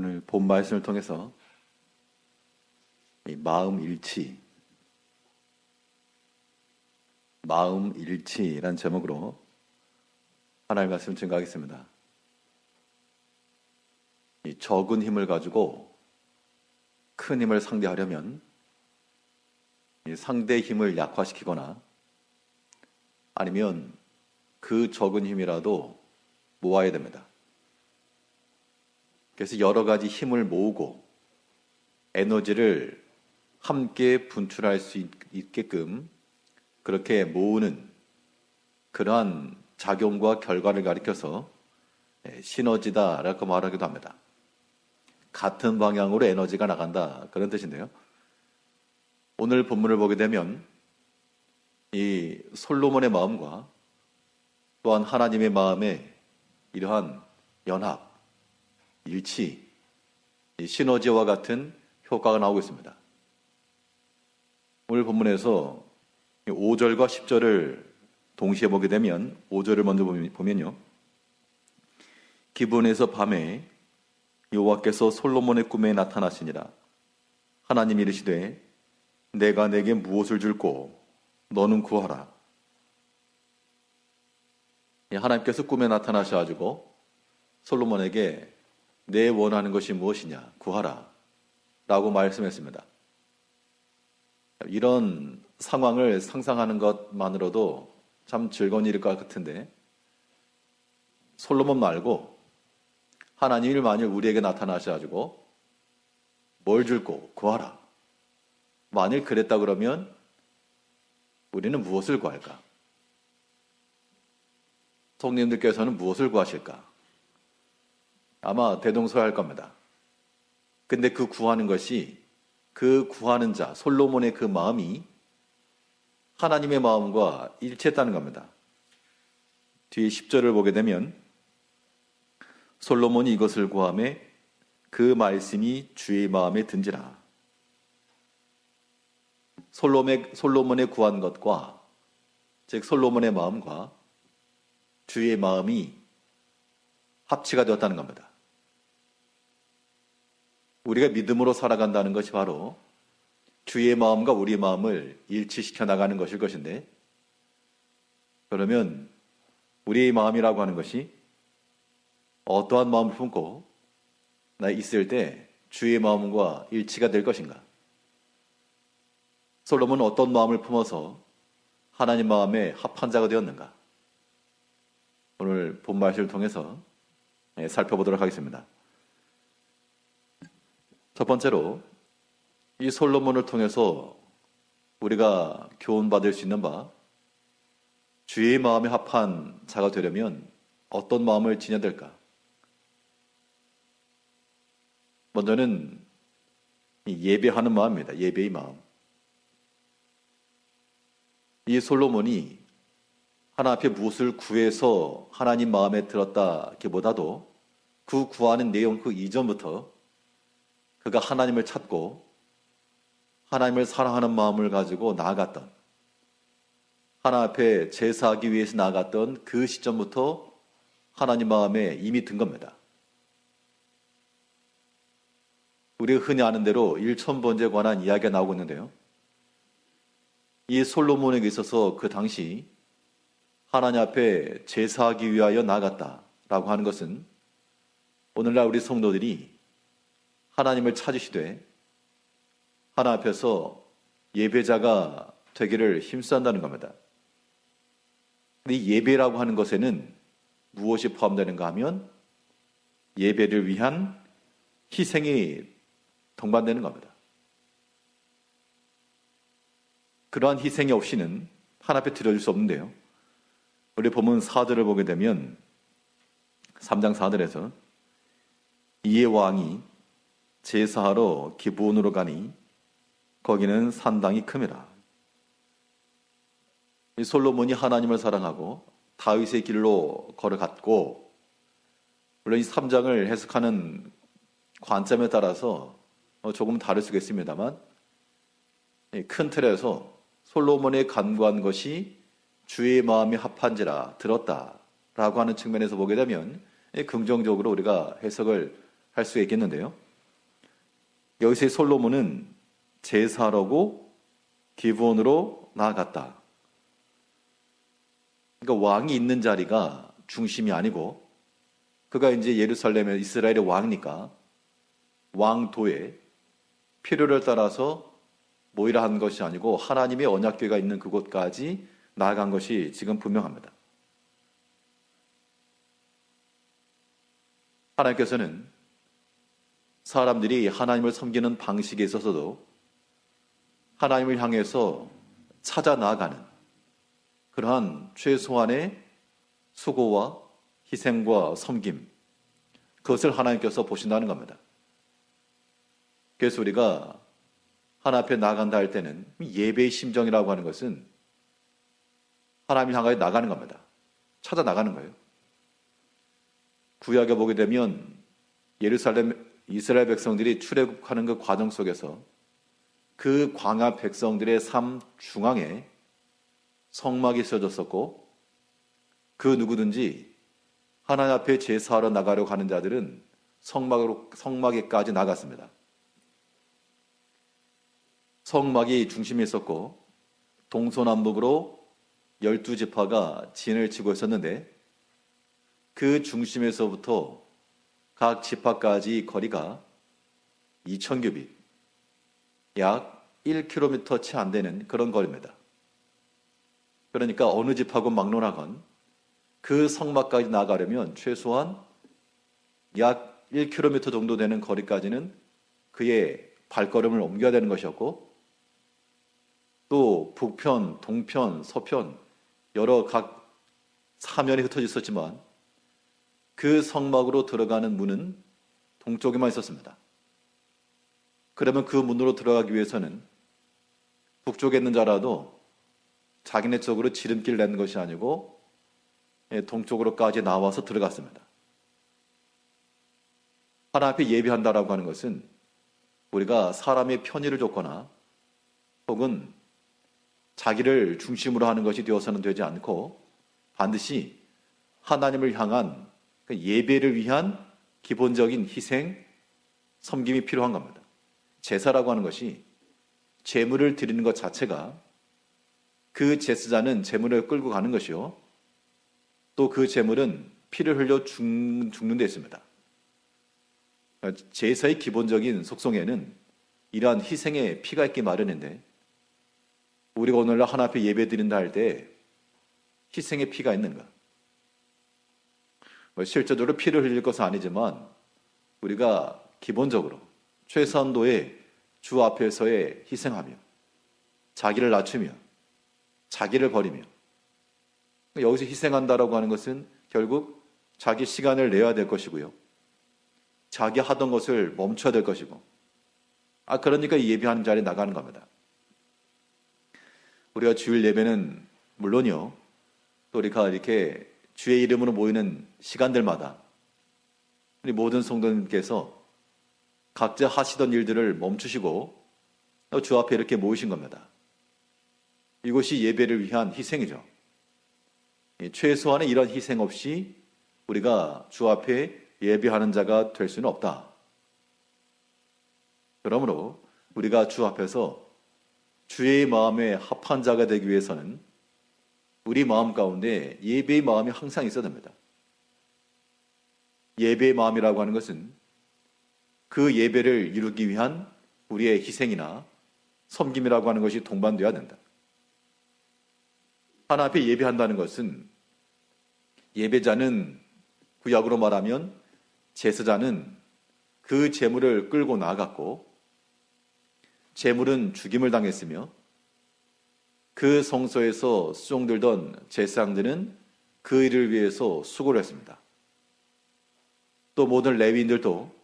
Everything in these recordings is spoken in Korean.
오늘 본 말씀을 통해서 이 마음 일치란 제목으로 하나님의 말씀을 증거하겠습니다. 이 적은 힘을 가지고 큰 힘을 상대하려면 이 상대의 힘을 약화시키거나 아니면 그 적은 힘이라도 모아야 됩니다. 그래서 여러 가지 힘을 모으고 에너지를 함께 분출할 수 있게끔 그렇게 모으는 그러한 작용과 결과를 가리켜서 시너지다라고 말하기도 합니다. 같은 방향으로 에너지가 나간다 그런 뜻인데요. 오늘 본문을 보게 되면 이 솔로몬의 마음과 또한 하나님의 마음의 이러한 연합, 일치, 시너지와 같은 효과가 나오고 있습니다. 오늘 본문에서 5절과 10절을 동시에 보게 되면 5절을 먼저 보면요. 기브온에서 밤에 여호와께서 솔로몬의 꿈에 나타나시니라. 하나님이 이르시되 내가 내게 무엇을 줄꼬 너는 구하라. 하나님께서 꿈에 나타나셔가지고 솔로몬에게 내 원하는 것이 무엇이냐 구하라 라고 말씀했습니다. 이런 상황을 상상하는 것만으로도 참 즐거운 일일 것 같은데 솔로몬 말고 하나님이 만일 우리에게 나타나셔가지고 뭘 줄꼬 구하라. 만일 그랬다 그러면 우리는 무엇을 구할까? 성님들께서는 무엇을 구하실까? 아마 대동소이할 겁니다. 근데 그 구하는 것이 그 구하는 자 솔로몬의 그 마음이 하나님의 마음과 일치했다는 겁니다. 뒤에 10절을 보게 되면 솔로몬이 이것을 구하매 그 말씀이 주의 마음에 든지라. 솔로몬의 구한 것과 즉 솔로몬의 마음과 주의 마음이 합치가 되었다는 겁니다. 우리가 믿음으로 살아간다는 것이 바로 주의 마음과 우리의 마음을 일치시켜 나가는 것일 것인데 그러면 우리의 마음이라고 하는 것이 어떠한 마음을 품고 나 있을 때 주의 마음과 일치가 될 것인가? 솔로몬은 어떤 마음을 품어서 하나님 마음에 합한 자가 되었는가? 오늘 본 말씀을 통해서 살펴보도록 하겠습니다. 첫 번째로 이 솔로몬을 통해서 우리가 교훈받을 수 있는 바 주의 마음에 합한 자가 되려면 어떤 마음을 지녀야 될까? 먼저는 예배하는 마음입니다. 예배의 마음. 이 솔로몬이 하나님 앞에 무엇을 구해서 하나님 마음에 들었다기보다도 그 구하는 내용 그 이전부터 그가 하나님을 찾고 하나님을 사랑하는 마음을 가지고 나아갔던 하나님 앞에 제사하기 위해서 나아갔던 그 시점부터 하나님 마음에 이미 든 겁니다. 우리가 흔히 아는 대로 일천번제에 관한 이야기가 나오고 있는데요. 이 솔로몬에게 있어서 그 당시 하나님 앞에 제사하기 위하여 나아갔다라고 하는 것은 오늘날 우리 성도들이 하나님을 찾으시되 하나님 앞에서 예배자가 되기를 힘써한다는 겁니다. 이 예배라고 하는 것에는 무엇이 포함되는가 하면 예배를 위한 희생이 동반되는 겁니다. 그러한 희생이 없이는 하나님 앞에 드려줄 수 없는데요. 우리 본문 4절을 보게 되면 3장 4절에서 이에 왕이 제사하러 기브온으로 가니 거기는 산당이 큼이라. 이 솔로몬이 하나님을 사랑하고 다윗의 길로 걸어갔고 물론 이 3장을 해석하는 관점에 따라서 조금 다를 수가 있습니다만 큰 틀에서 솔로몬의 간구한 것이 주의 마음이 합한지라 들었다라고 하는 측면에서 보게 되면 긍정적으로 우리가 해석을 할 수 있겠는데요. 여기서 솔로몬은 제사라고 기브온으로 나아갔다. 그러니까 왕이 있는 자리가 중심이 아니고 그가 이제 예루살렘의 이스라엘의 왕이니까 왕도에 필요를 따라서 모이라 한 것이 아니고 하나님의 언약궤가 있는 그곳까지 나아간 것이 지금 분명합니다. 하나님께서는 사람들이 하나님을 섬기는 방식에 있어서도 하나님을 향해서 찾아 나아가는 그러한 최소한의 수고와 희생과 섬김, 그것을 하나님께서 보신다는 겁니다. 그래서 우리가 하나님 앞에 나아간다 할 때는 예배의 심정이라고 하는 것은 하나님을 향하여 나가는 겁니다. 찾아 나가는 거예요. 구약에 보게 되면 예루살렘 이스라엘 백성들이 출애굽하는 그 과정 속에서 그 광야 백성들의 삶 중앙에 성막이 세워졌었고 그 누구든지 하나님 앞에 제사하러 나가려고 하는 자들은 성막에까지 나갔습니다. 성막이 중심에 있었고 동서남북으로 12지파가 진을 치고 있었는데 그 중심에서부터 각 지파까지 거리가 2,000규빗, 약 1km 채 안 되는 그런 거리입니다. 그러니까 어느 집하고 막론하건 그 성막까지 나가려면 최소한 약 1km 정도 되는 거리까지는 그의 발걸음을 옮겨야 되는 것이었고 또 북편, 동편, 서편 여러 각 사면이 흩어져 있었지만 그 성막으로 들어가는 문은 동쪽에만 있었습니다. 그러면 그 문으로 들어가기 위해서는 북쪽에 있는 자라도 자기네 쪽으로 지름길 내는 것이 아니고 동쪽으로까지 나와서 들어갔습니다. 하나님 앞에 예배한다라고 하는 것은 우리가 사람의 편의를 줬거나 혹은 자기를 중심으로 하는 것이 되어서는 되지 않고 반드시 하나님을 향한 예배를 위한 기본적인 희생, 섬김이 필요한 겁니다. 제사라고 하는 것이 제물을 드리는 것 자체가 그 제사자는 제물을 끌고 가는 것이요. 또 그 제물은 피를 흘려 죽는 데 있습니다. 제사의 기본적인 속성에는 이러한 희생의 피가 있기 마련인데 우리가 오늘날 하나님 앞에 예배 드린다 할 때 희생의 피가 있는가? 실제적으로 피를 흘릴 것은 아니지만 우리가 기본적으로 최선도의 주 앞에서의 희생하며 자기를 낮추며 자기를 버리며 여기서 희생한다라고 하는 것은 결국 자기 시간을 내야 될 것이고요. 자기 하던 것을 멈춰야 될 것이고 그러니까 예배하는 자리에 나가는 겁니다. 우리가 주일 예배는 물론이요. 또 우리가 이렇게 주의 이름으로 모이는 시간들마다 우리 모든 성도님께서 각자 하시던 일들을 멈추시고 주 앞에 이렇게 모이신 겁니다. 이것이 예배를 위한 희생이죠. 최소한의 이런 희생 없이 우리가 주 앞에 예배하는 자가 될 수는 없다. 그러므로 우리가 주 앞에서 주의 마음에 합한 자가 되기 위해서는 우리 마음 가운데 예배의 마음이 항상 있어야 됩니다. 예배의 마음이라고 하는 것은 그 예배를 이루기 위한 우리의 희생이나 섬김이라고 하는 것이 동반되어야 된다. 하나님 앞에 예배한다는 것은 예배자는 구약으로 말하면 제사자는 그 제물을 끌고 나아갔고 제물은 죽임을 당했으며 그 성소에서 수종들던 제사장들은 그 일을 위해서 수고를 했습니다. 또 모든 레위인들도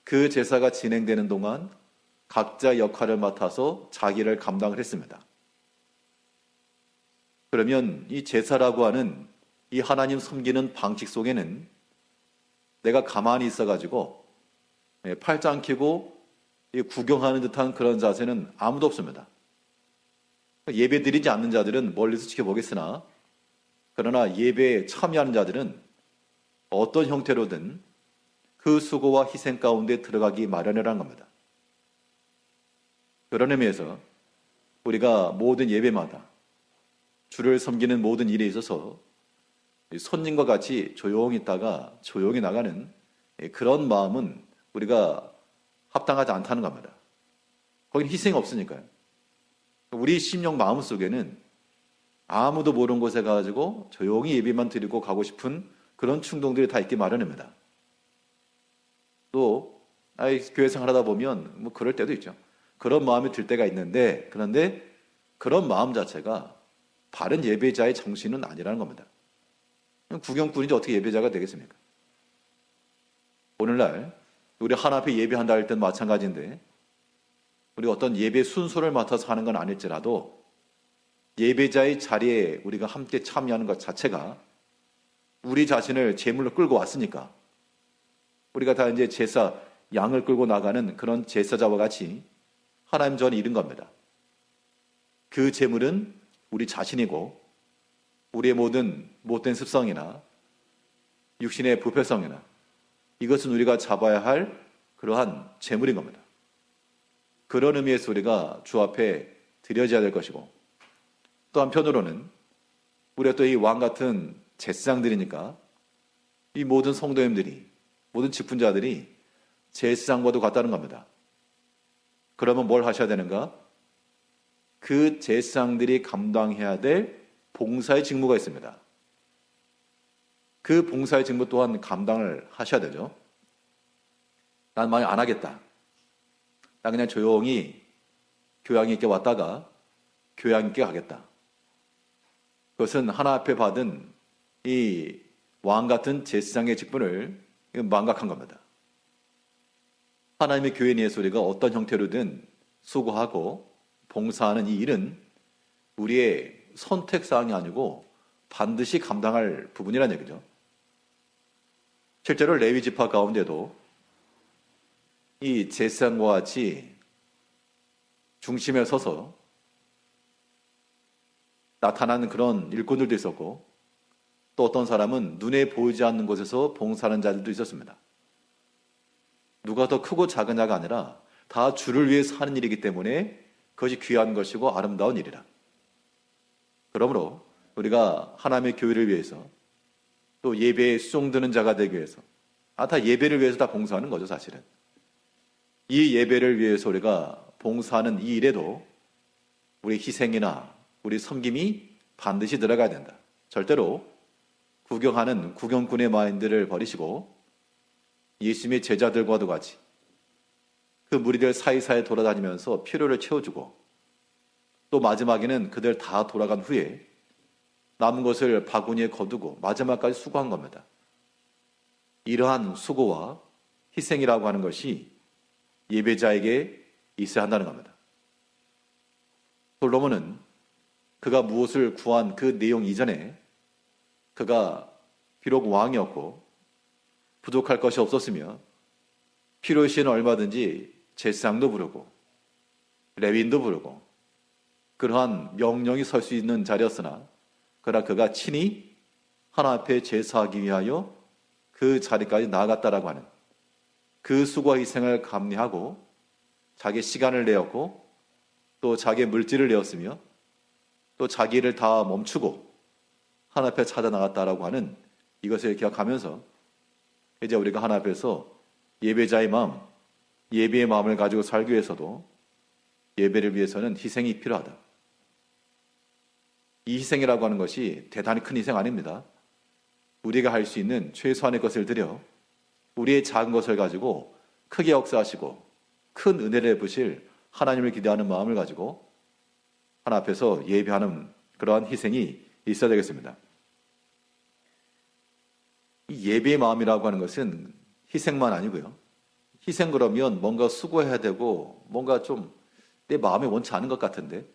그 제사가 진행되는 동안 각자 역할을 맡아서 자기를 감당을 했습니다. 그러면 이 제사라고 하는 이 하나님 섬기는 방식 속에는 내가 가만히 있어가지고 팔짱 끼고 구경하는 듯한 그런 자세는 아무도 없습니다. 예배 드리지 않는 자들은 멀리서 지켜보겠으나 그러나 예배에 참여하는 자들은 어떤 형태로든 그 수고와 희생 가운데 들어가기 마련이라는 겁니다. 그런 의미에서 우리가 모든 예배마다 주를 섬기는 모든 일에 있어서 손님과 같이 조용히 있다가 조용히 나가는 그런 마음은 우리가 합당하지 않다는 겁니다. 거기는 희생이 없으니까요. 우리 심령 마음 속에는 아무도 모르는 곳에 가가지고 조용히 예배만 드리고 가고 싶은 그런 충동들이 다 있기 마련입니다. 또 교회 생활하다 보면 뭐 그럴 때도 있죠. 그런 마음이 들 때가 있는데, 그런데 그런 마음 자체가 바른 예배자의 정신은 아니라는 겁니다. 구경꾼이지 어떻게 예배자가 되겠습니까? 오늘날 우리 하나 앞에 예배한다 할 때는 마찬가지인데, 우리 어떤 예배 순서를 맡아서 하는 건 아닐지라도 예배자의 자리에 우리가 함께 참여하는 것 자체가 우리 자신을 제물로 끌고 왔으니까 우리가 다 이제 제사, 양을 끌고 나가는 그런 제사자와 같이 하나님 전에 이른 겁니다. 그 제물은 우리 자신이고 우리의 모든 못된 습성이나 육신의 부패성이나 이것은 우리가 잡아야 할 그러한 제물인 겁니다. 그런 의미에서 우리가 주 앞에 드려져야 될 것이고, 또 한편으로는 우리가 또 이 왕 같은 제사장들이니까 이 모든 성도님들이, 모든 직분자들이 제사장과도 같다는 겁니다. 그러면 뭘 하셔야 되는가? 그 제사장들이 감당해야 될 봉사의 직무가 있습니다. 그 봉사의 직무 또한 감당을 하셔야 되죠. 난 많이 안 하겠다. 난 그냥 조용히 교양 있게 왔다가 교양 있게 가겠다. 그것은 하나 앞에 받은 이 왕 같은 제사장의 직분을 망각한 겁니다. 하나님의 교회 내에서 우리가 어떤 형태로든 수고하고 봉사하는 이 일은 우리의 선택사항이 아니고 반드시 감당할 부분이라는 얘기죠. 실제로 레위 지파 가운데도 이 제사장과 같이 중심에 서서 나타나는 그런 일꾼들도 있었고, 또 어떤 사람은 눈에 보이지 않는 곳에서 봉사하는 자들도 있었습니다. 누가 더 크고 작은 자가 아니라 다 주를 위해서 하는 일이기 때문에 그것이 귀한 것이고 아름다운 일이라. 그러므로 우리가 하나님의 교회를 위해서 또 예배에 수종드는 자가 되기 위해서 다 예배를 위해서 다 봉사하는 거죠, 사실은. 이 예배를 위해서 우리가 봉사하는 이 일에도 우리 희생이나 우리 섬김이 반드시 들어가야 된다. 절대로 구경하는 구경꾼의 마인드를 버리시고 예수님의 제자들과도 같이 그 무리들 사이사이 돌아다니면서 필요를 채워주고, 또 마지막에는 그들 다 돌아간 후에 남은 것을 바구니에 거두고 마지막까지 수고한 겁니다. 이러한 수고와 희생이라고 하는 것이 예배자에게 있어야 한다는 겁니다. 솔로몬은 그가 무엇을 구한 그 내용 이전에 그가 비록 왕이었고 부족할 것이 없었으며 필요시에는 얼마든지 제사장도 부르고 레위인도 부르고 그러한 명령이 설 수 있는 자리였으나, 그러나 그가 친히 하나님 앞에 제사하기 위하여 그 자리까지 나아갔다라고 하는 그 수고와 희생을 감내하고 자기 시간을 내었고 또 자기의 물질을 내었으며 또 자기 일을 다 멈추고 하나님 앞에 찾아 나갔다라고 하는 이것을 기억하면서 이제 우리가 하나님 앞에서 예배자의 마음, 예배의 마음을 가지고 살기 위해서도 예배를 위해서는 희생이 필요하다. 이 희생이라고 하는 것이 대단히 큰 희생 아닙니다. 우리가 할 수 있는 최소한의 것을 들여 우리의 작은 것을 가지고 크게 역사하시고 큰 은혜를 베푸실 하나님을 기대하는 마음을 가지고 하나님 앞에서 예배하는 그러한 희생이 있어야 되겠습니다. 이 예배의 마음이라고 하는 것은 희생만 아니고요. 희생 그러면 뭔가 수고해야 되고 뭔가 좀 내 마음에 원치 않은 것 같은데,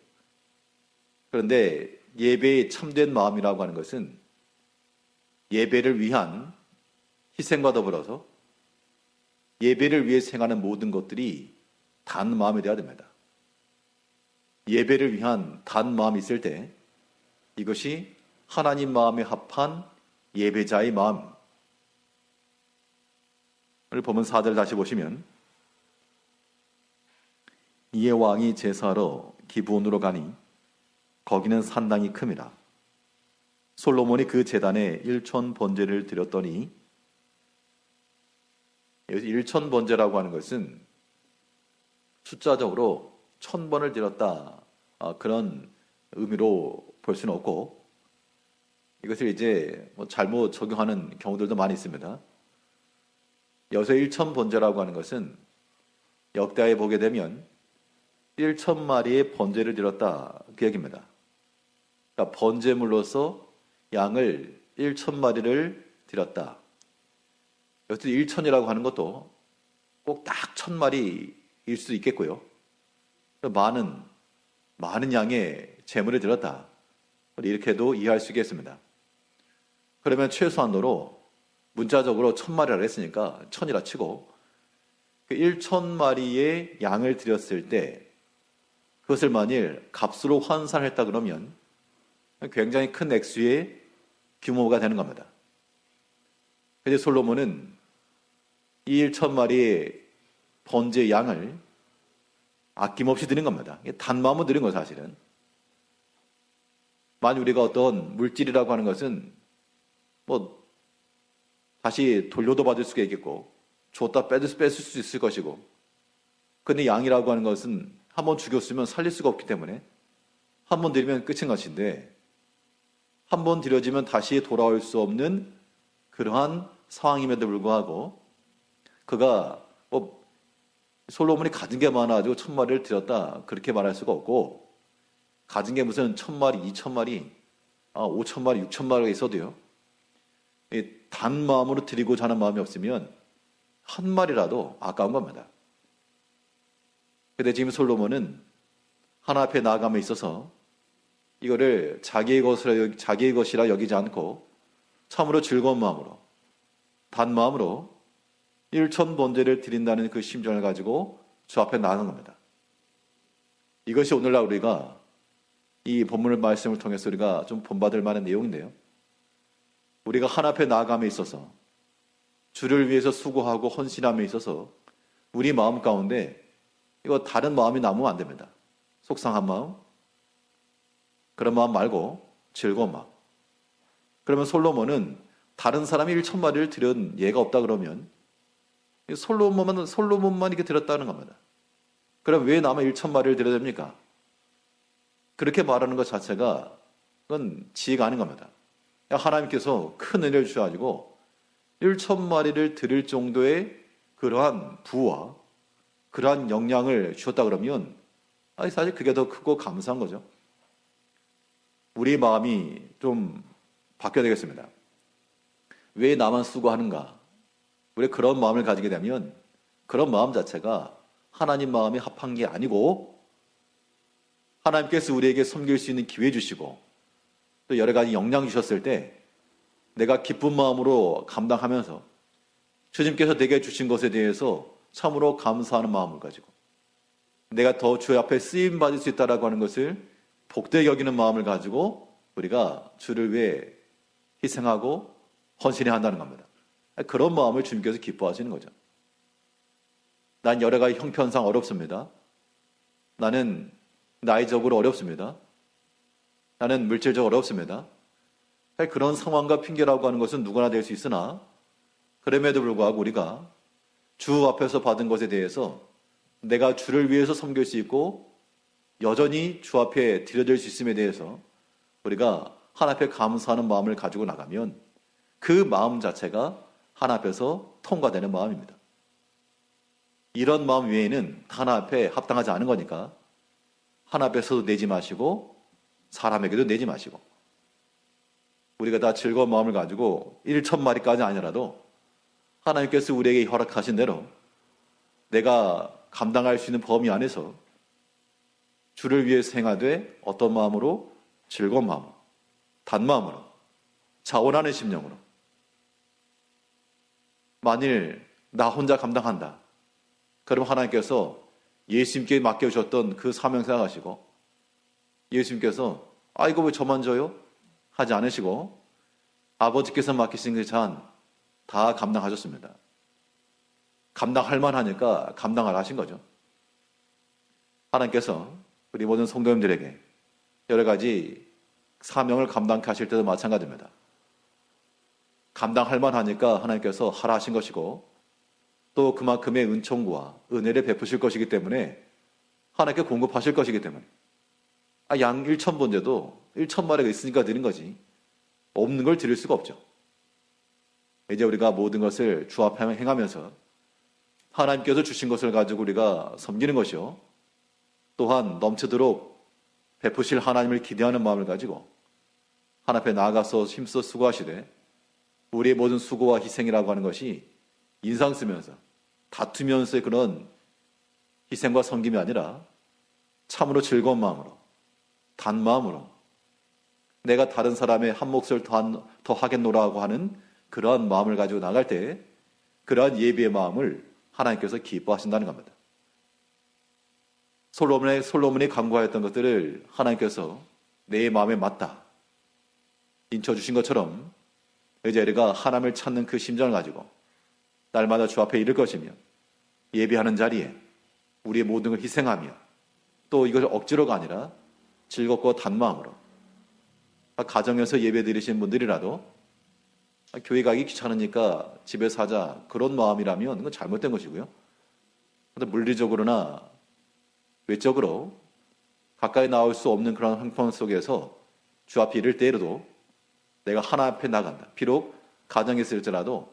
그런데 예배의 참된 마음이라고 하는 것은 예배를 위한 희생과 더불어서 예배를 위해 행하는 모든 것들이 단 마음이 되어야 됩니다. 예배를 위한 단 마음이 있을 때 이것이 하나님 마음에 합한 예배자의 마음, 오늘 본문 4절 다시 보시면 이에 왕이 제사하러 기브온으로 가니 거기는 산당이 큼이라. 솔로몬이 그 제단에 1천 번제를 드렸더니, 여기서 1천 번제라고 하는 것은 숫자적으로 1000번을 드렸다, 그런 의미로 볼 수는 없고, 이것을 이제 잘못 적용하는 경우들도 많이 있습니다. 여기서 1천 번제라고 하는 것은 역대하에 보게 되면 1,000마리의 번제를 드렸다, 그 얘기입니다. 그러니까 번제물로서 양을 1,000마리를 드렸다. 여기서 1천이라고 하는 것도 꼭 딱 1000마리일 수도 있겠고요. 많은 양의 제물을 드렸다, 이렇게도 이해할 수 있겠습니다. 그러면 최소한도로 문자적으로 1000마리라고 했으니까 1000이라 치고, 그 1,000마리의 양을 드렸을 때 그것을 만일 값으로 환산했다 그러면 굉장히 큰 액수의 규모가 되는 겁니다. 그런데 솔로몬은 이 1,000마리의 번제 양을 아낌없이 드린 겁니다. 단마음으로 드린 거예요, 사실은. 만약 우리가 어떤 물질이라고 하는 것은 다시 돌려도 받을 수가 있겠고, 줬다 뺏을 수 있을 것이고, 근데 양이라고 하는 것은 한번 죽였으면 살릴 수가 없기 때문에 한 번 드리면 끝인 것인데, 한 번 드려지면 다시 돌아올 수 없는 그러한 상황임에도 불구하고 그가 솔로몬이 가진 게 많아가지고 1000마리를 드렸다, 그렇게 말할 수가 없고, 가진 게 무슨 1000마리, 2000마리, 5000마리, 6000마리가 있어도요, 단 마음으로 드리고자 하는 마음이 없으면 한 마리라도 아까운 겁니다. 그런데 지금 솔로몬은 하나 앞에 나아감에 있어서 이거를 자기의 것이라 여기지 않고 참으로 즐거운 마음으로, 단 마음으로 1,000번제를 드린다는 그 심정을 가지고 주 앞에 나아간 겁니다. 이것이 오늘날 우리가 이 본문의 말씀을 통해서 우리가 좀 본받을 만한 내용인데요. 우리가 하나 앞에 나아감에 있어서, 주를 위해서 수고하고 헌신함에 있어서 우리 마음 가운데 이거 다른 마음이 남으면 안 됩니다. 속상한 마음, 그런 마음 말고 즐거운 마음. 그러면 솔로몬은 다른 사람이 1,000마리를 드린 예가 없다 그러면 솔로몬만 이렇게 드렸다는 겁니다. 그럼 왜 나만 1,000마리를 드려야 됩니까? 그렇게 말하는 것 자체가 그건 지혜가 아닌 겁니다. 하나님께서 큰 은혜를 주셔가지고 1,000마리를 드릴 정도의 그러한 부와 그러한 역량을 주셨다 그러면 사실 그게 더 크고 감사한 거죠. 우리 마음이 좀 바뀌어야 되겠습니다. 왜 나만 수고하는가? 우리 그런 마음을 가지게 되면 그런 마음 자체가 하나님 마음에 합한 게 아니고, 하나님께서 우리에게 섬길 수 있는 기회 주시고 또 여러 가지 역량 주셨을 때 내가 기쁜 마음으로 감당하면서 주님께서 내게 주신 것에 대해서 참으로 감사하는 마음을 가지고 내가 더 주 앞에 쓰임 받을 수 있다라고 하는 것을 복되게 여기는 마음을 가지고 우리가 주를 위해 희생하고 헌신해야 한다는 겁니다. 그런 마음을 주님께서 기뻐하시는 거죠. 난 여러 가지 형편상 어렵습니다. 나는 나이적으로 어렵습니다. 나는 물질적으로 어렵습니다. 그런 상황과 핑계라고 하는 것은 누구나 될 수 있으나, 그럼에도 불구하고 우리가 주 앞에서 받은 것에 대해서 내가 주를 위해서 섬길 수 있고 여전히 주 앞에 드려질 수 있음에 대해서 우리가 하나님 앞에 감사하는 마음을 가지고 나가면 그 마음 자체가 하나님 앞에서 통과되는 마음입니다. 이런 마음 외에는 하나님 앞에 합당하지 않은 거니까 하나님 앞에서도 내지 마시고 사람에게도 내지 마시고, 우리가 다 즐거운 마음을 가지고 1,000마리까지 아니라도 하나님께서 우리에게 허락하신 대로 내가 감당할 수 있는 범위 안에서 주를 위해 행하되 어떤 마음으로? 즐거운 마음으로, 단마음으로, 자원하는 심령으로. 만일 나 혼자 감당한다, 그럼 하나님께서 예수님께 맡겨주셨던 그 사명 생각하시고, 예수님께서 이거 왜 저만 져요? 하지 않으시고 아버지께서 맡기신 그 잔 다 감당하셨습니다. 감당할 만하니까 감당을 하신 거죠. 하나님께서 우리 모든 성도님들에게 여러 가지 사명을 감당케 하실 때도 마찬가지입니다. 감당할 만하니까 하나님께서 하라 하신 것이고 또 그만큼의 은총과 은혜를 베푸실 것이기 때문에 하나님께 공급하실 것이기 때문에 양 1,000번째도 1,000마리가 있으니까 드린 거지 없는 걸 드릴 수가 없죠. 이제 우리가 모든 것을 주 앞에 행하면서 하나님께서 주신 것을 가지고 우리가 섬기는 것이요 또한 넘치도록 베푸실 하나님을 기대하는 마음을 가지고 하나님 앞에 나아가서 힘써 수고하시되 우리의 모든 수고와 희생이라고 하는 것이 인상 쓰면서 다투면서의 그런 희생과 섬김이 아니라 참으로 즐거운 마음으로 단 마음으로 내가 다른 사람의 한 몫을 더 하겠노라고 하는 그러한 마음을 가지고 나갈 때 그러한 예비의 마음을 하나님께서 기뻐하신다는 겁니다. 솔로몬이 간구하였던 것들을 하나님께서 내 마음에 맞다 인쳐주신 것처럼 이제 우리가 하나님을 찾는 그 심정을 가지고 날마다 주 앞에 이를 것이며 예배하는 자리에 우리의 모든 걸 희생하며 또 이것을 억지로가 아니라 즐겁고 단마음으로 가정에서 예배 드리신 분들이라도 교회 가기 귀찮으니까 집에서 하자 그런 마음이라면 그건 잘못된 것이고요. 그런데 물리적으로나 외적으로 가까이 나올 수 없는 그런 형편 속에서 주 앞에 이를 때에도 내가 하나 앞에 나간다. 비록 가정에 있을지라도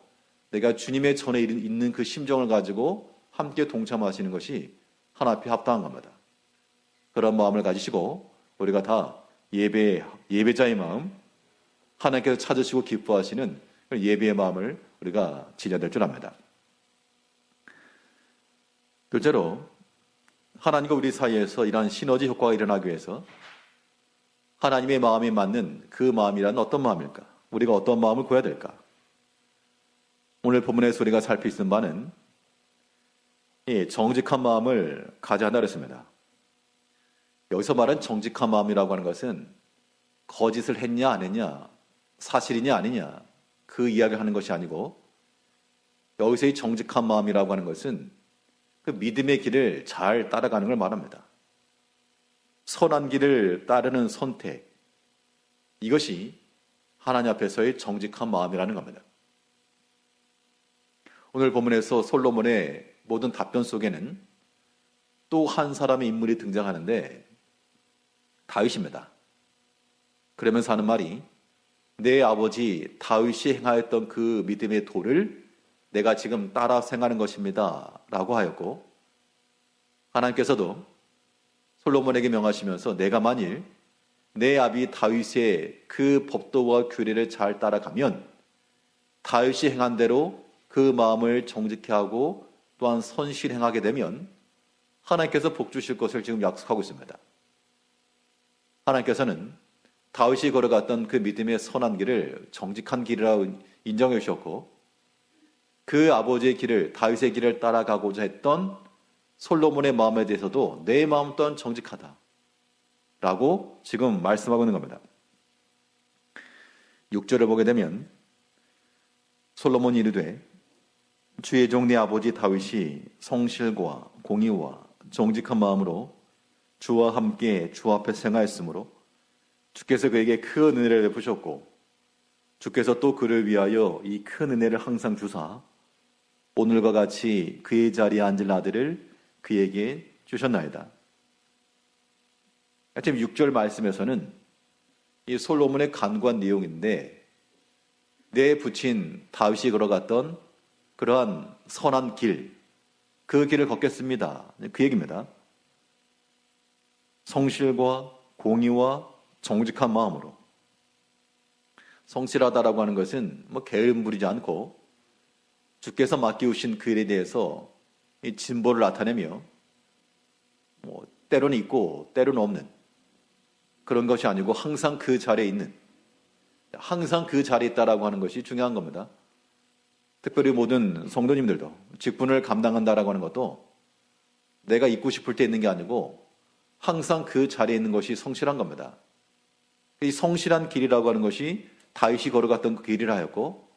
내가 주님의 전에 있는 그 심정을 가지고 함께 동참하시는 것이 하나 앞에 합당한 겁니다. 그런 마음을 가지시고 우리가 다 예배자의 마음, 하나님께서 찾으시고 기뻐하시는 예배의 마음을 우리가 지녀야 될 줄 압니다. 둘째로 하나님과 우리 사이에서 이러한 시너지 효과가 일어나기 위해서 하나님의 마음에 맞는 그 마음이란 어떤 마음일까? 우리가 어떤 마음을 구해야 될까? 오늘 본문에서 우리가 살필 수 있는 바는 정직한 마음을 가져야 한다 그랬습니다. 여기서 말한 정직한 마음이라고 하는 것은 거짓을 했냐 안 했냐, 사실이냐 아니냐 그 이야기를 하는 것이 아니고 여기서 이 정직한 마음이라고 하는 것은 그 믿음의 길을 잘 따라가는 걸 말합니다. 선한 길을 따르는 선택, 이것이 하나님 앞에서의 정직한 마음이라는 겁니다. 오늘 본문에서 솔로몬의 모든 답변 속에는 또 한 사람의 인물이 등장하는데 다윗입니다. 그러면서 하는 말이 내 아버지 다윗이 행하였던 그 믿음의 도를 내가 지금 따라 생각하는 것입니다 라고 하였고 하나님께서도 솔로몬에게 명하시면서 내가 만일 내 아비 다윗의 그 법도와 규례를 잘 따라가면 다윗이 행한 대로 그 마음을 정직히 하고 또한 선실히 행하게 되면 하나님께서 복 주실 것을 지금 약속하고 있습니다. 하나님께서는 다윗이 걸어갔던 그 믿음의 선한 길을 정직한 길이라고 인정해 주셨고 그 아버지의 길을 다윗의 길을 따라가고자 했던 솔로몬의 마음에 대해서도 내 마음 또한 정직하다 라고 지금 말씀하고 있는 겁니다. 6절을 보게 되면 솔로몬이 이르되 주의 종 내 아버지 다윗이 성실과 공의와 정직한 마음으로 주와 함께 주 앞에 생하였으므로 주께서 그에게 큰 은혜를 베푸셨고 주께서 또 그를 위하여 이 큰 은혜를 항상 주사 오늘과 같이 그의 자리에 앉을 아들을 그에게 주셨나이다. 지금 6절 말씀에서는 이 솔로몬의 간구한 내용인데 내 부친 다윗이 걸어갔던 그러한 선한 길, 그 길을 걷겠습니다. 그 얘기입니다. 성실과 공의와 정직한 마음으로. 성실하다라고 하는 것은 게으름 부리지 않고 주께서 맡기우신 그 일에 대해서 이 진보를 나타내며 때로는 있고 때로는 없는 그런 것이 아니고 항상 그 자리에 있는, 항상 그 자리에 있다라고 하는 것이 중요한 겁니다. 특별히 모든 성도님들도 직분을 감당한다라고 하는 것도 내가 있고 싶을 때 있는 게 아니고 항상 그 자리에 있는 것이 성실한 겁니다. 이 성실한 길이라고 하는 것이 다윗이 걸어갔던 그 길이라 하였고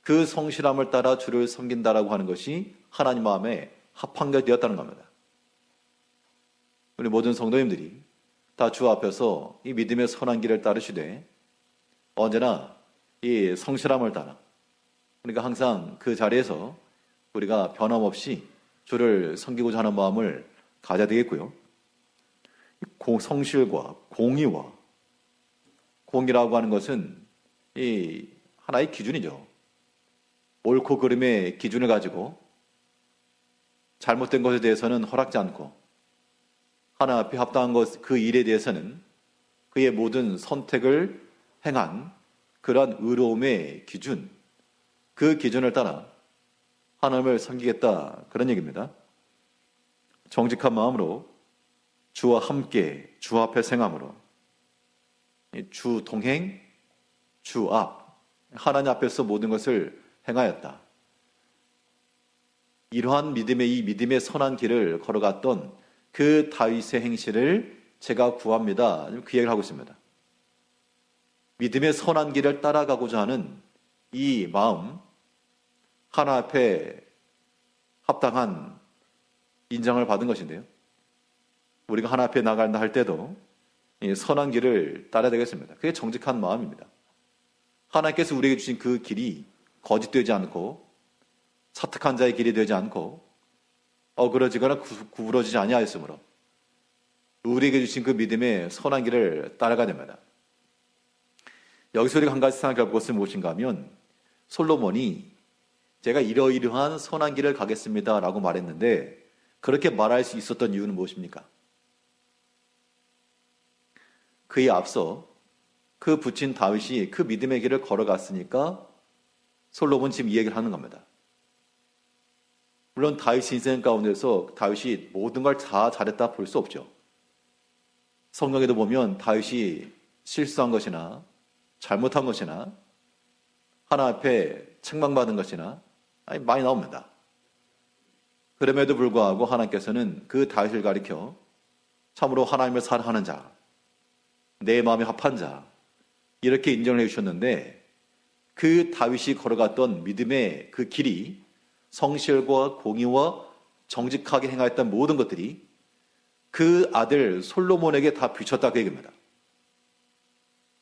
그 성실함을 따라 주를 섬긴다라고 하는 것이 하나님 마음에 합한 게 되었다는 겁니다. 우리 모든 성도님들이 다 주 앞에서 이 믿음의 선한 길을 따르시되 언제나 이 성실함을 따라, 그러니까 항상 그 자리에서 우리가 변함없이 주를 섬기고자 하는 마음을 가져야 되겠고요. 성실과 공의와, 공의라고 하는 것은 이 하나의 기준이죠. 옳고 그름의 기준을 가지고 잘못된 것에 대해서는 허락지 않고 하나님 앞에 합당한 것, 그 일에 대해서는 그의 모든 선택을 행한 그러한 의로움의 기준, 그 기준을 따라 하나님을 섬기겠다, 그런 얘기입니다. 정직한 마음으로 주와 함께 주 앞에 생함으로 주 동행, 주 앞, 하나님 앞에서 모든 것을 행하였다. 이러한 이 믿음의 선한 길을 걸어갔던 그 다윗의 행실을 제가 구합니다. 그 얘기를 하고 있습니다. 믿음의 선한 길을 따라가고자 하는 이 마음, 하나 앞에 합당한 인정을 받은 것인데요. 우리가 하나 앞에 나간다 할 때도 이 선한 길을 따라야 되겠습니다. 그게 정직한 마음입니다. 하나님께서 우리에게 주신 그 길이 거짓되지 않고 사특한 자의 길이 되지 않고 어그러지거나 구부러지지 아니하였으므로 우리에게 주신 그 믿음의 선한 길을 따라가야 됩니다. 여기서 우리가 한 가지 생각해 볼 것은 무엇인가 하면 솔로몬이 제가 이러이러한 선한 길을 가겠습니다 라고 말했는데 그렇게 말할 수 있었던 이유는 무엇입니까? 그에 앞서 그 부친 다윗이 그 믿음의 길을 걸어갔으니까 솔로몬 지금 이 얘기를 하는 겁니다. 물론 다윗 인생 가운데서 다윗이 모든 걸 다 잘했다 볼 수 없죠. 성경에도 보면 다윗이 실수한 것이나 잘못한 것이나 하나 앞에 책망받은 것이나 많이 나옵니다. 그럼에도 불구하고 하나님께서는 그 다윗을 가리켜 참으로 하나님을 사랑하는 자, 내 마음에 합한 자, 이렇게 인정을 해주셨는데 그 다윗이 걸어갔던 믿음의 그 길이 성실과 공의와 정직하게 행하였던 모든 것들이 그 아들 솔로몬에게 다 비쳤다 그 얘기입니다.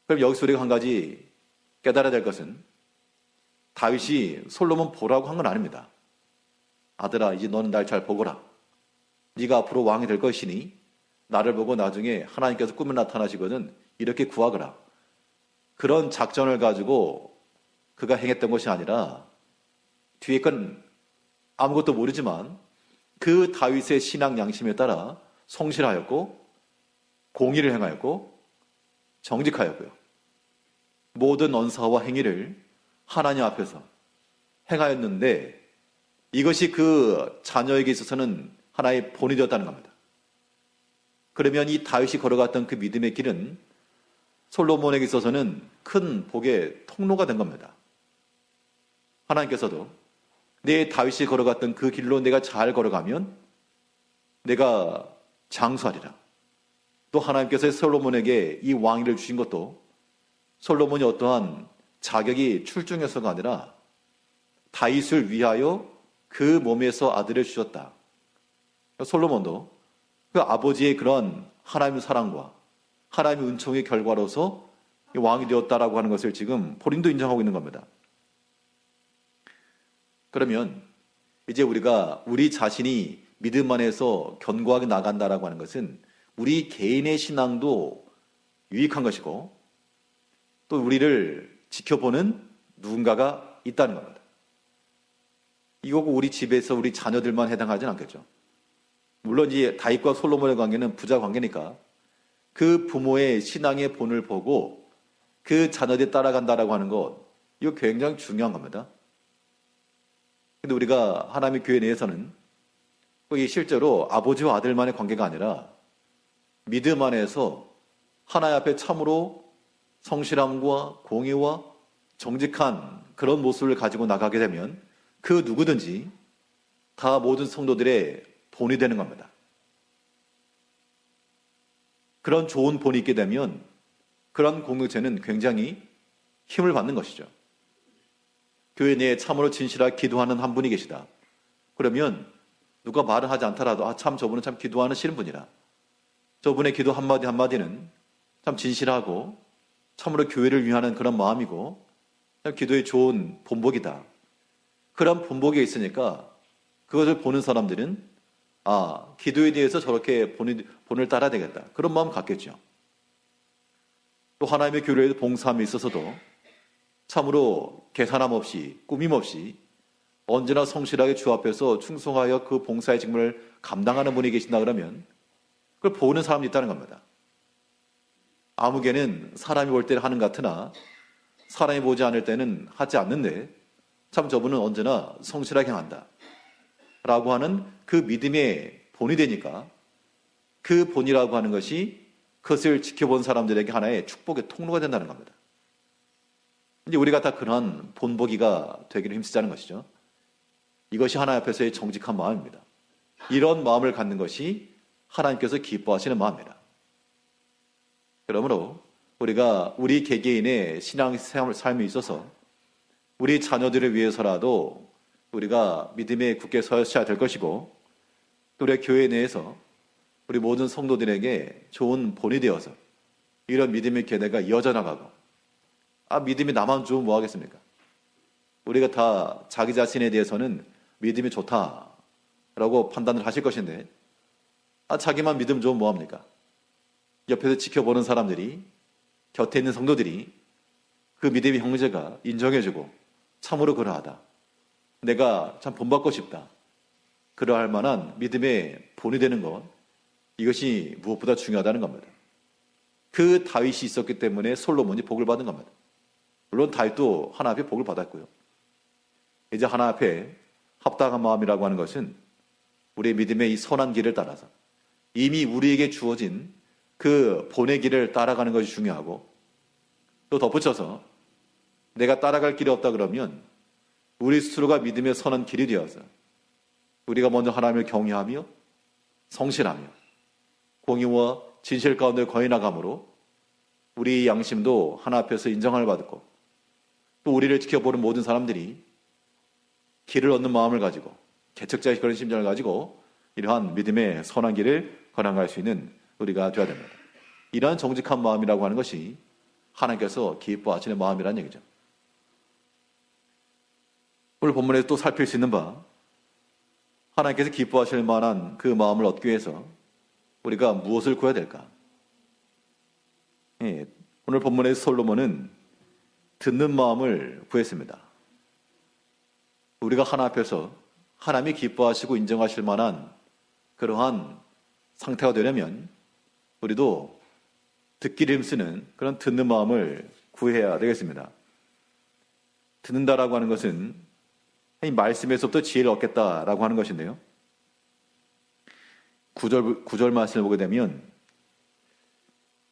그럼 여기서 우리가 한 가지 깨달아야 될 것은 다윗이 솔로몬 보라고 한 건 아닙니다. 아들아, 이제 너는 날 잘 보거라. 네가 앞으로 왕이 될 것이니 나를 보고 나중에 하나님께서 꿈에 나타나시거든 이렇게 구하거라. 그런 작전을 가지고 그가 행했던 것이 아니라 뒤에 건 아무것도 모르지만 그 다윗의 신앙 양심에 따라 성실하였고 공의를 행하였고 정직하였고요. 모든 언사와 행위를 하나님 앞에서 행하였는데 이것이 그 자녀에게 있어서는 하나의 본이 되었다는 겁니다. 그러면 이 다윗이 걸어갔던 그 믿음의 길은 솔로몬에게 있어서는 큰 복의 통로가 된 겁니다. 하나님께서도 내 다윗이 걸어갔던 그 길로 내가 잘 걸어가면 내가 장수하리라. 또 하나님께서 솔로몬에게 이 왕위를 주신 것도 솔로몬이 어떠한 자격이 출중해서가 아니라 다윗을 위하여 그 몸에서 아들을 주셨다. 솔로몬도 그 아버지의 그런 하나님의 사랑과 하나님의 은총의 결과로서 왕이 되었다라고 하는 것을 지금 본인도 인정하고 있는 겁니다. 그러면 이제 우리가 우리 자신이 믿음 안에서 견고하게 나간다라고 하는 것은 우리 개인의 신앙도 유익한 것이고 또 우리를 지켜보는 누군가가 있다는 겁니다. 이거 우리 집에서 우리 자녀들만 해당하진 않겠죠. 물론 이 다윗과 솔로몬의 관계는 부자 관계니까 그 부모의 신앙의 본을 보고 그 자녀들이 따라간다라고 하는 것, 이거 굉장히 중요한 겁니다. 근데 우리가 하나님의 교회 내에서는 이게 실제로 아버지와 아들만의 관계가 아니라 믿음 안에서 하나님 앞에 참으로 성실함과 공의와 정직한 그런 모습을 가지고 나가게 되면 그 누구든지 다 모든 성도들의 본이 되는 겁니다. 그런 좋은 본이 있게 되면 그런 공동체는 굉장히 힘을 받는 것이죠. 교회 내에 참으로 진실하게 기도하는 한 분이 계시다. 그러면 누가 말을 하지 않더라도 참 저분은 참 기도하시는 분이라. 저분의 기도 한마디 한마디는 참 진실하고 참으로 교회를 위하는 그런 마음이고 참 기도의 좋은 본보기다. 그런 본보기가 있으니까 그것을 보는 사람들은 기도에 대해서 저렇게 본을 따라야 되겠다. 그런 마음 갖겠죠. 또 하나님의 교회에서 봉사함에 있어서도 참으로 계산함 없이 꾸밈 없이 언제나 성실하게 주 앞에서 충성하여 그 봉사의 직무를 감당하는 분이 계신다 그러면 그걸 보는 사람이 있다는 겁니다. 아무개는 사람이 볼 때는 하는 것 같으나 사람이 보지 않을 때는 하지 않는데 참 저분은 언제나 성실하게 행한다 라고 하는 그 믿음의 본이 되니까 그 본이라고 하는 것이 그것을 지켜본 사람들에게 하나의 축복의 통로가 된다는 겁니다. 이제 우리가 다 그런 본보기가 되기를 힘쓰자는 것이죠. 이것이 하나님 앞에서의 정직한 마음입니다. 이런 마음을 갖는 것이 하나님께서 기뻐하시는 마음입니다. 그러므로 우리가 우리 개개인의 신앙 삶에 있어서 우리 자녀들을 위해서라도 우리가 믿음에 굳게 서셔야 될 것이고 또 우리 교회 내에서 우리 모든 성도들에게 좋은 본이 되어서 이런 믿음의 계대가 이어져 나가고 믿음이 나만 좋으면 뭐 하겠습니까? 우리가 다 자기 자신에 대해서는 믿음이 좋다라고 판단을 하실 것인데 자기만 믿음 좋으면 뭐 합니까? 옆에서 지켜보는 사람들이 곁에 있는 성도들이 그 믿음의 형제가 인정해주고 참으로 그러하다. 내가 참 본받고 싶다. 그러할 만한 믿음의 본이 되는 것 이것이 무엇보다 중요하다는 겁니다. 그 다윗이 있었기 때문에 솔로몬이 복을 받은 겁니다. 물론 다윗도 하나님 앞에 복을 받았고요. 이제 하나님 앞에 합당한 마음이라고 하는 것은 우리의 믿음의 이 선한 길을 따라서 이미 우리에게 주어진 그 본의 길을 따라가는 것이 중요하고 또 덧붙여서 내가 따라갈 길이 없다 그러면 우리 스스로가 믿음의 선한 길이 되어서 우리가 먼저 하나님을 경외하며 성실하며 공의와 진실 가운데 거해 나감으로 우리 양심도 하나님 앞에서 인정을 받고 또 우리를 지켜보는 모든 사람들이 길을 얻는 마음을 가지고 개척자의 그런 심정을 가지고 이러한 믿음의 선한 길을 걸어갈 수 있는 우리가 되어야 됩니다. 이러한 정직한 마음이라고 하는 것이 하나님께서 기뻐하시는 마음이라는 얘기죠. 오늘 본문에서 또 살필 수 있는 바 하나님께서 기뻐하실 만한 그 마음을 얻기 위해서 우리가 무엇을 구해야 될까? 오늘 본문에서 솔로몬은 듣는 마음을 구했습니다. 우리가 하나님 앞에서 하나님이 기뻐하시고 인정하실 만한 그러한 상태가 되려면 우리도 듣기를 힘쓰는 그런 듣는 마음을 구해야 되겠습니다. 듣는다라고 하는 것은 이 말씀에서부터 지혜를 얻겠다라고 하는 것인데요. 9절 말씀을 보게 되면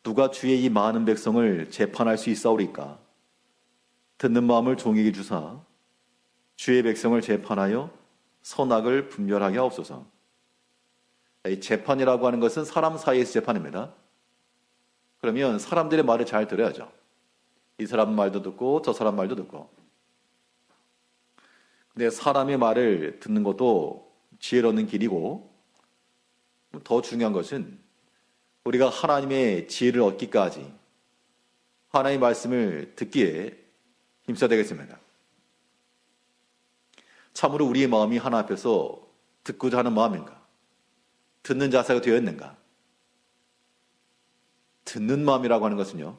누가 주의 이 많은 백성을 재판할 수 있사오리까? 듣는 마음을 종에게 주사 주의 백성을 재판하여 선악을 분별하게 하옵소서. 이 재판이라고 하는 것은 사람 사이에서 재판입니다. 그러면 사람들의 말을 잘 들어야죠. 이 사람 말도 듣고 저 사람 말도 듣고. 근데 사람의 말을 듣는 것도 지혜를 얻는 길이고 더 중요한 것은 우리가 하나님의 지혜를 얻기까지 하나님의 말씀을 듣기에 힘써야 되겠습니다. 참으로 우리의 마음이 하나님 앞에서 듣고자 하는 마음인가? 듣는 자세가 되어 있는가? 듣는 마음이라고 하는 것은요.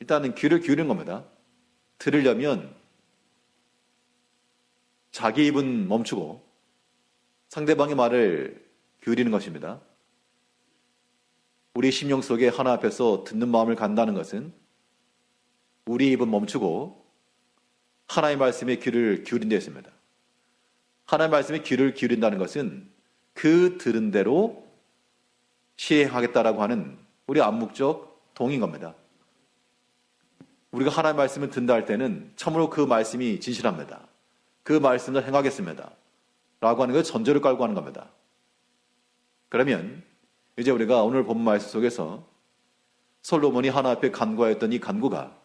일단은 귀를 기울이는 겁니다. 들으려면 자기 입은 멈추고 상대방의 말을 기울이는 것입니다. 우리 심령 속에 하나 앞에서 듣는 마음을 간다는 것은 우리 입은 멈추고 하나님의 말씀에 귀를 기울인 데 있습니다. 하나님의 말씀에 귀를 기울인다는 것은 그 들은 대로 시행하겠다라고 하는 우리 암묵적 동의인 겁니다. 우리가 하나님의 말씀을 듣는다 할 때는 참으로 그 말씀이 진실합니다. 그 말씀을 행하겠습니다. 라고 하는 것을 전제를 깔고 하는 겁니다. 그러면 이제 우리가 오늘 본 말씀 속에서 솔로몬이 하나 앞에 간구하였던 이 간구가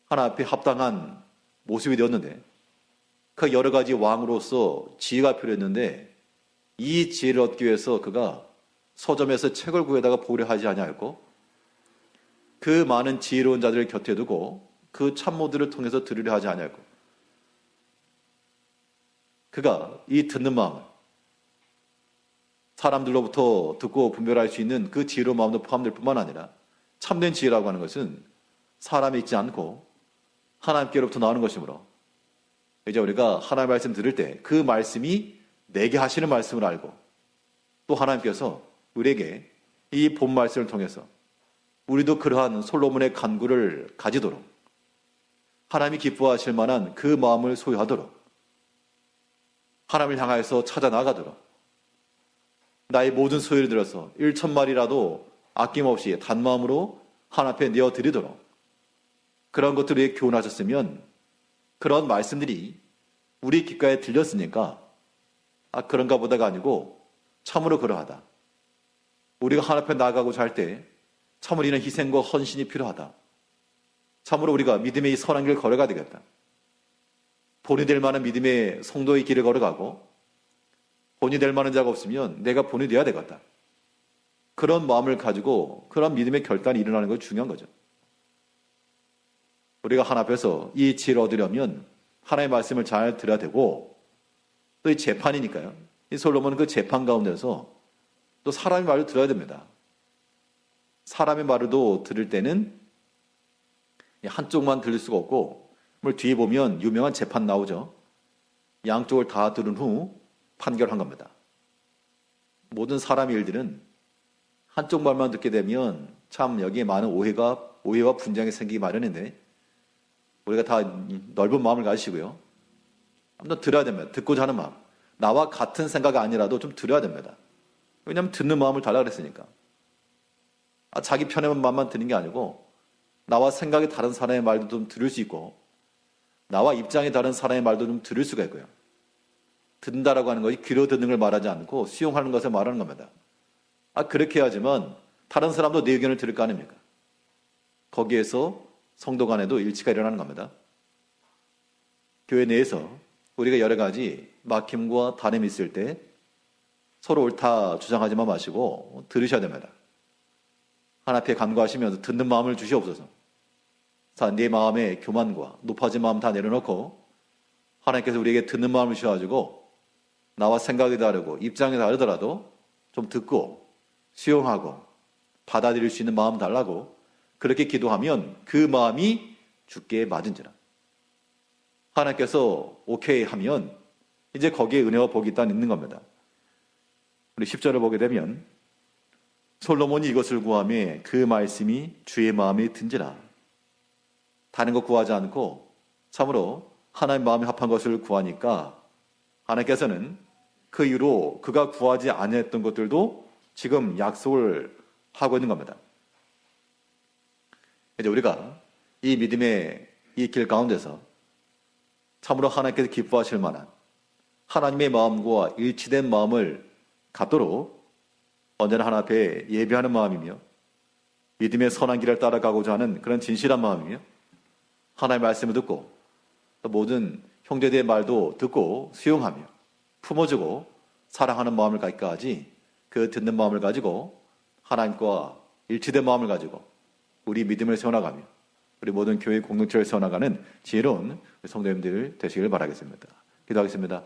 하나 앞에 합당한 모습이 되었는데 그 여러 가지 왕으로서 지혜가 필요했는데 이 지혜를 얻기 위해서 그가 서점에서 책을 구해다가 보려 하지 아니하였고 그 많은 지혜로운 자들을 곁에 두고 그 참모들을 통해서 들으려 하지 아니하였고 그가 이 듣는 마음을 사람들로부터 듣고 분별할 수 있는 그 지혜로운 마음도 포함될 뿐만 아니라 참된 지혜라고 하는 것은 사람이 있지 않고 하나님께로부터 나오는 것이므로 이제 우리가 하나님의 말씀 들을 때 그 말씀이 내게 하시는 말씀을 알고 또 하나님께서 우리에게 이 본 말씀을 통해서 우리도 그러한 솔로몬의 간구를 가지도록 하나님이 기뻐하실 만한 그 마음을 소유하도록 하나님을 향하여서 찾아 나가도록 나의 모든 소유를 들어서 1,000마리라도 아낌없이 단마음으로 하나님 앞에 내어드리도록 그런 것들을 교훈하셨으면 그런 말씀들이 우리 귓가에 들렸으니까 그런가 보다가 아니고 참으로 그러하다. 우리가 하나님 앞에 나아가고자 할 때 참으로 이런 희생과 헌신이 필요하다. 참으로 우리가 믿음의 이 선한 길을 걸어가야 되겠다. 본이 될 만한 믿음의 성도의 길을 걸어가고 본이 될 만한 자가 없으면 내가 본이 되어야 되겠다. 그런 마음을 가지고 그런 믿음의 결단이 일어나는 것이 중요한 거죠. 우리가 하나님 앞에서 이 지혜를 얻으려면 하나님의 말씀을 잘 들어야 되고 또 이 재판이니까요. 이 솔로몬은 그 재판 가운데서 또 사람의 말을 들어야 됩니다. 사람의 말을도 들을 때는 한쪽만 들을 수가 없고 뒤에 보면 유명한 재판 나오죠. 양쪽을 다 들은 후 판결한 겁니다. 모든 사람의 일들은 한쪽 말만 듣게 되면 참 여기에 많은 오해와 분쟁이 생기기 마련인데 우리가 다 넓은 마음을 가지시고요. 한번 들어야 됩니다. 듣고자 하는 마음. 나와 같은 생각이 아니라도 좀 들어야 됩니다. 왜냐하면 듣는 마음을 달라 그랬으니까. 자기 편의 마음만 듣는 게 아니고 나와 생각이 다른 사람의 말도 좀 들을 수 있고 나와 입장이 다른 사람의 말도 좀 들을 수가 있고요. 듣는다라고 하는 것이 귀로 듣는 걸 말하지 않고 수용하는 것을 말하는 겁니다. 그렇게 해야지만 다른 사람도 내 의견을 들을 거 아닙니까? 거기에서 성도 간에도 일치가 일어나는 겁니다. 교회 내에서 우리가 여러 가지 막힘과 단임이 있을 때 서로 옳다 주장하지만 마시고 들으셔야 됩니다. 하나님 앞에 간구하시면서 듣는 마음을 주시옵소서. 내 마음의 교만과 높아진 마음 다 내려놓고 하나님께서 우리에게 듣는 마음을 주셔가지고 나와 생각이 다르고 입장이 다르더라도 좀 듣고 수용하고 받아들일 수 있는 마음 달라고 그렇게 기도하면 그 마음이 주께 맞은지라. 하나님께서 오케이 하면 이제 거기에 은혜와 복이 일단 있는 겁니다. 우리 10절을 보게 되면 솔로몬이 이것을 구하며 그 말씀이 주의 마음에 든지라. 다른 것 구하지 않고 참으로 하나님 마음에 합한 것을 구하니까 하나님께서는 그 이후로 그가 구하지 않았던 것들도 지금 약속을 하고 있는 겁니다. 이제 우리가 이 믿음의 이 길 가운데서 참으로 하나님께서 기뻐하실 만한 하나님의 마음과 일치된 마음을 갖도록 언제나 하나님 앞에 예배하는 마음이며 믿음의 선한 길을 따라가고자 하는 그런 진실한 마음이며 하나님의 말씀을 듣고 또 모든 형제들의 말도 듣고 수용하며 품어주고 사랑하는 마음을 갖기까지 그 듣는 마음을 가지고 하나님과 일치된 마음을 가지고 우리 믿음을 세워나가며 우리 모든 교회 공동체를 세워나가는 지혜로운 성도님들 되시길 바라겠습니다. 기도하겠습니다.